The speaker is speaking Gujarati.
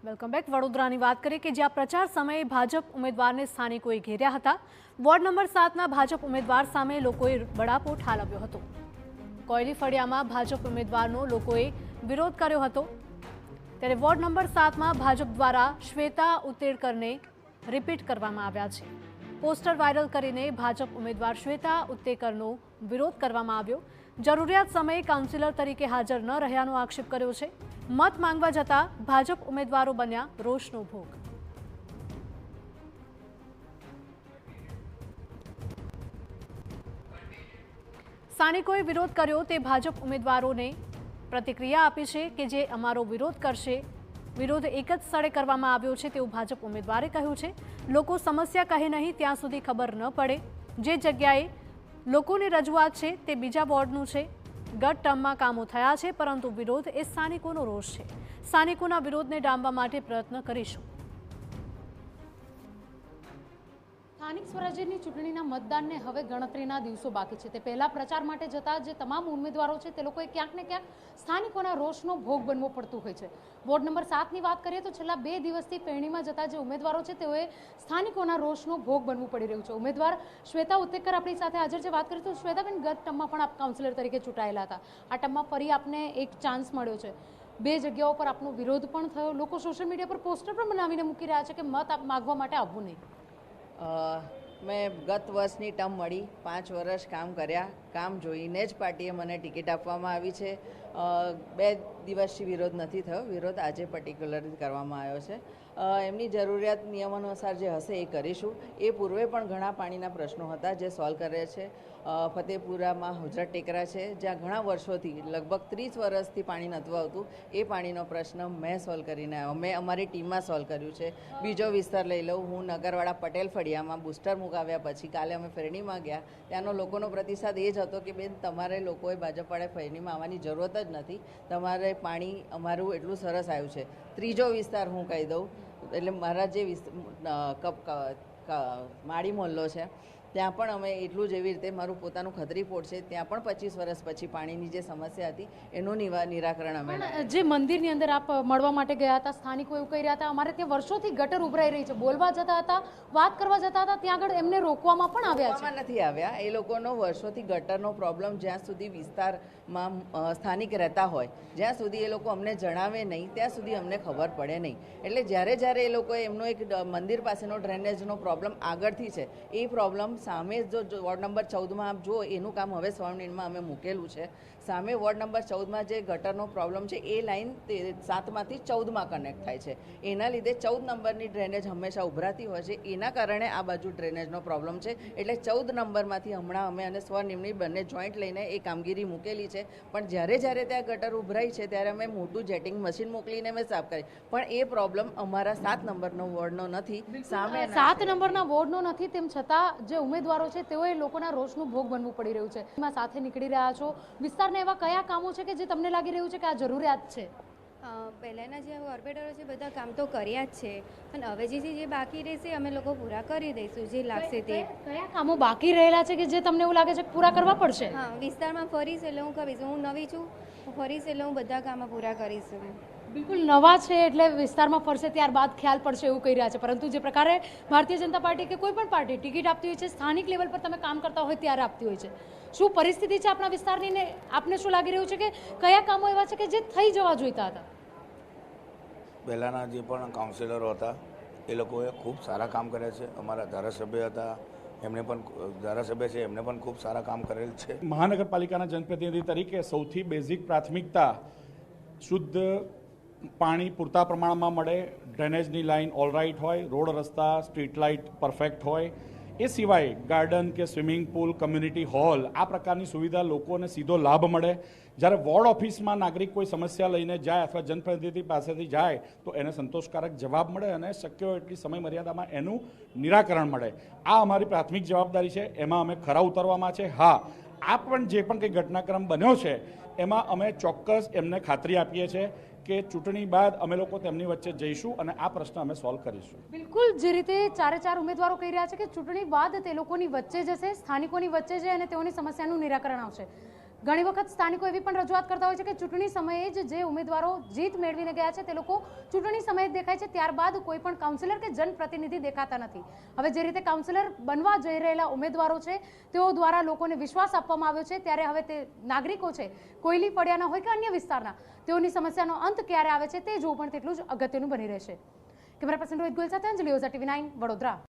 Welcome back. વડોદરાની વાત કરીએ કે જ્યાં પ્રચાર સમયે ભાજપ ઉમેદવારને સ્થાનિકોએ ઘેર્યા હતા। વોર્ડ નંબર 7ના ભાજપ ઉમેદવાર સામે લોકોએ બળાપો ઠાલવ્યો હતો। કોયલી ફળિયામાં ભાજપ ઉમેદવારનો લોકોએ વિરોધ કર્યો હતો। ત્યારે વોર્ડ નંબર 7માં ભાજપ દ્વારા શ્વેતા ઉત્તેરકરને રિપીટ કરવામાં આવ્યા છે। પોસ્ટર વાયરલ કરીને ભાજપ ઉમેદવાર શ્વેતા ઉત્તેરકરનો વિરોધ કરવામાં આવ્યો। જરૂરિયાત સમયે કાઉન્સિલર તરીકે હાજર ન રહ્યાનો આક્ષેપ કર્યો છે। મત માંગવા જતા ભાજપ ઉમેદવારો બન્યા રોષનો ભોગ। સ્થાનિકોએ વિરોધ કર્યો તે ભાજપ ઉમેદવારોને પ્રતિક્રિયા આપી છે કે જે અમારો વિરોધ કરશે। વિરોધ એક જ સ્થળે કરવામાં આવ્યો છે તેવું ભાજપ ઉમેદવારે કહ્યું છે। લોકો સમસ્યા કહે નહીં ત્યાં સુધી ખબર ન પડે। જે જગ્યાએ લોકોની રજૂઆત છે તે બીજા વોર્ડનું છે। ગત ટર્મમાં કામો થયા છે પરંતુ વિરોધ એ સ્થાનિકોનો રોષ છે। સ્થાનિકોના વિરોધને ડામવા માટે પ્રયત્ન કરીશું। સ્થાનિક સ્વરાજ્યની ચૂંટણીના મતદાનને હવે ગણતરીના દિવસો બાકી છે। તે પહેલા પ્રચાર માટે જતા જે તમામ ઉમેદવારો છે તે લોકોએ ક્યાંક ને ક્યાંક સ્થાનિકોના રોષનો ભોગ બનવો પડતું હોય છે। વોર્ડ નંબર 7ની વાત કરીએ તો છેલ્લા 2 દિવસથી પેરણીમાં જતા જે ઉમેદવારો છે તેઓએ સ્થાનિકોના રોષનો ભોગ બનવું પડી રહ્યું છે। ઉમેદવાર શ્વેતા ઉત્તેરકર આપણી સાથે હાજર છે। વાત કરીએ તો શ્વેતાબેન, ગત ટર્મમાં પણ આપ કાઉન્સિલર તરીકે ચૂંટાયેલા હતા। આ ટર્મમાં ફરી આપને એક ચાન્સ મળ્યો છે। 2 જગ્યાઓ પર આપનો વિરોધ પણ થયો। લોકો સોશિયલ મીડિયા પર પોસ્ટર પણ બનાવીને મૂકી રહ્યા છે કે મત માગવા માટે આવવું નહીં। મેં ગત વર્ષની ટર્મ મળી, 5 વર્ષ કામ કર્યા। કામ જોઈને જ પાર્ટીએ મને ટિકિટ આપવામાં આવી છે। 2 દિવસથી વિરોધ નથી થયો। વિરોધ આજે પર્ટિક્યુલર કરવામાં આવ્યો છે। એમની જરૂરિયાત નિયમાનુસાર જે હશે એ કરીશું। એ પૂર્વે પણ ઘણા પાણીના પ્રશ્નો હતા જે સોલ્વ કરે છે। ફતેપુરામાં હુજરત ટેકરા છે જ્યાં ઘણા વર્ષોથી લગભગ 30 વર્ષથી પાણી નહોતું આવતું। એ પાણીનો પ્રશ્ન મેં સોલ્વ કરીને આવ્યો। મેં અમારી ટીમમાં સોલ્વ કર્યું છે। બીજો વિસ્તાર લઈ લઉં, હું નગરવાડા પટેલ ફળિયામાં બૂસ્ટર મુકાવ્યા પછી કાલે અમે ફેરણીમાં ગયા। ત્યાંનો લોકોનો પ્રતિસાદ એ જ હતો કે બેન, તમારે લોકોએ ભાજપવાળા ફેરણીમાં આવવાની જરૂરત જ નથી। તમારે પાણી અમારું એટલું સરસ આવ્યું છે। ત્રીજો વિસ્તાર હું કહી દઉં, એટલે મારા જે માળી મોહલ્લો છે ત્યાં પણ અમે એટલું જ એવી રીતે મારું પોતાનું ખત્રી પોટ છે ત્યાં પણ 25 વર્ષ પછી પાણીની જે સમસ્યા હતી એનું નિરાકરણ અમે જે મંદિરની અંદર આપ મળવા માટે ગયા હતા, સ્થાનિકો એવું કહી રહ્યા હતા અમારે ત્યાં વર્ષોથી ગટર ઉભરાઈ રહી છે। બોલવા જતા હતા, વાત કરવા જતા હતા, ત્યાં આગળ એમને રોકવામાં પણ આવ્યા છે। નથી આવ્યા। એ લોકોનો વર્ષોથી ગટરનો પ્રોબ્લેમ જ્યાં સુધી વિસ્તારમાં સ્થાનિક રહેતા હોય જ્યાં સુધી એ લોકો અમને જણાવે નહીં ત્યાં સુધી અમને ખબર પડે નહીં। એટલે જ્યારે એ લોકોએ એમનો એક મંદિર પાસેનો ડ્રેનેજનો પ્રોબ્લેમ આગળથી છે એ પ્રોબ્લેમ સામે જો વોર્ડ નંબર 14માં આપ જુઓ એનું કામ હવે સ્વર્ણિમમાં અમે મૂકેલું છે। સામે વોર્ડ નંબર 14માં જે ગટરનો પ્રોબ્લેમ છે એ લાઈન 7માંથી 14માં કનેક્ટ થાય છે। એના લીધે 14 નંબરની ડ્રેનેજ હંમેશા ઉભરાતી હોય છે। એના કારણે આ બાજુ ડ્રેનેજનો પ્રોબ્લેમ છે। એટલે 14 નંબરમાંથી હમણાં અમે અને સ્વનિમની બંને જોઈન્ટ લઈને એ કામગીરી મૂકેલી છે। પણ જ્યારે ત્યાં ગટર ઉભરાઈ છે ત્યારે અમે મોટું જેટિંગ મશીન મોકલીને મેં સાફ કરી, પણ એ પ્રોબ્લેમ અમારા 7 નંબરનો વોર્ડનો નથી। સામે 7 નંબરના વોર્ડનો નથી, તેમ છતાં જે ઉમેદવારો છે તેઓએ લોકોના રોષનું ભોગ બનવું પડી રહ્યું છે। એમાં સાથે નીકળી રહ્યા છો, વિસ્તારના એવા કયા કામો છે કે જે તમને લાગી રહ્યું છે કે આ જરૂરિયાત છે? પહેલાંના જે કોર્પોરેટરો છે બધા કામ તો કર્યા જ છે, પણ હવે જે બાકી રહેશે અમે લોકો પૂરા કરી દઈશું જે લાગશે તે। કયા કામો બાકી રહેલા છે કે જે તમને એવું લાગે છે કે પૂરા કરવા પડશે? હા, વિસ્તારમાં ફરીશ એટલે હું કહીશ, હું નવી છું, ફરીશ એટલે હું બધા કામો પૂરા કરીશું। બિલકુલ નવા છે એટલે વિસ્તારમાં ફરશે ત્યારબાદ ખ્યાલ પડશે એવું કહી રહ્યા છે। પરંતુ જે પ્રકારે ભારતીય જનતા પાર્ટી કે કોઈ પણ પાર્ટી ટિકિટ આપતી હોય છે, સ્થાનિક લેવલ પર તમે કામ કરતા હોય ત્યારે આપતી હોય છે। શું પરિસ્થિતિ છે આપણા વિસ્તારની ને આપને શું લાગી રહ્યું છે કે કયા કામો એવા છે કે જે થઈ જવા જોઈતા હતા? પહેલાંના જે પણ કાઉન્સિલરો હતા એ લોકોએ ખૂબ સારા કામ કર્યા છે। અમારા ધારાસભ્ય હતા, એમને પણ ધારાસભ્ય છે એમને પણ ખૂબ સારા કામ કરેલ છે। મહાનગરપાલિકાના જનપ્રતિનિધિ તરીકે સૌથી બેઝિક પ્રાથમિકતા શુદ્ધ પાણી પૂરતા પ્રમાણમાં મળે, ડ્રેનેજની લાઇન ઓલરાઇટ હોય, રોડ રસ્તા સ્ટ્રીટ લાઇટ પરફેક્ટ હોય, એ સિવાય ગાર્ડન કે સ્વિમિંગ પુલ, કમ્યુનિટી હોલ આ પ્રકારની સુવિધા લોકોને સીધો લાભ મળે। જ્યારે વોર્ડ ઓફિસમાં નાગરિક કોઈ સમસ્યા લઈને જાય અથવા જનપ્રતિનિધિ પાસેથી જાય તો એને સંતોષકારક જવાબ મળે અને શક્ય એટલી સમય મર્યાદામાં એનું નિરાકરણ મળે। આ અમારી પ્રાથમિક જવાબદારી છે, એમાં અમે ખરા ઉતરવામાં છે। હા, આ પણ જે પણ કંઈ ઘટનાક્રમ બન્યો છે એમાં અમે ચોક્કસ એમને ખાતરી આપીએ છીએ કે ચૂંટણી બાદ અમે લોકો તેમની વચ્ચે જઈશું અને આ પ્રશ્ન અમે સોલ્વ કરીશું। બિલકુલ, જે રીતે 4 ઉમેદવારો કહી રહ્યા છે કે ચૂંટણી બાદ તે લોકોની વચ્ચે જશે, સ્થાનિકોની વચ્ચે જશે અને તેઓની સમસ્યાનું નિરાકરણ આવશે। ઘણી વખત સ્થાનિકો એવી પણ રજૂઆત કરતા હોય છે કે ચૂંટણી સમયે જ જે ઉમેદવારો જીત મેળવીને ગયા છે તે લોકો ચૂંટણી સમયે જ દેખાય છે, ત્યારબાદ કોઈ પણ કાઉન્સિલર કે જનપ્રતિનિધિ દેખાતા નથી. હવે જે રીતે કાઉન્સિલર બનવા જઈ રહેલા ઉમેદવારો છે તેઓ દ્વારા લોકોને વિશ્વાસ આપવામાં આવ્યો છે, ત્યારે હવે તે નાગરિકો છે કોયલી ફળિયાના હોય કે અન્ય વિસ્તારના, તેઓની સમસ્યાનો અંત ક્યારે આવે છે તે જોવું પણ તેટલું જ અગત્યનું બની રહેશે. કેમેરા પર્સન રોહિત ગોયલ સાથે અંજલિ ઓઝા, TV9 વડોદરા.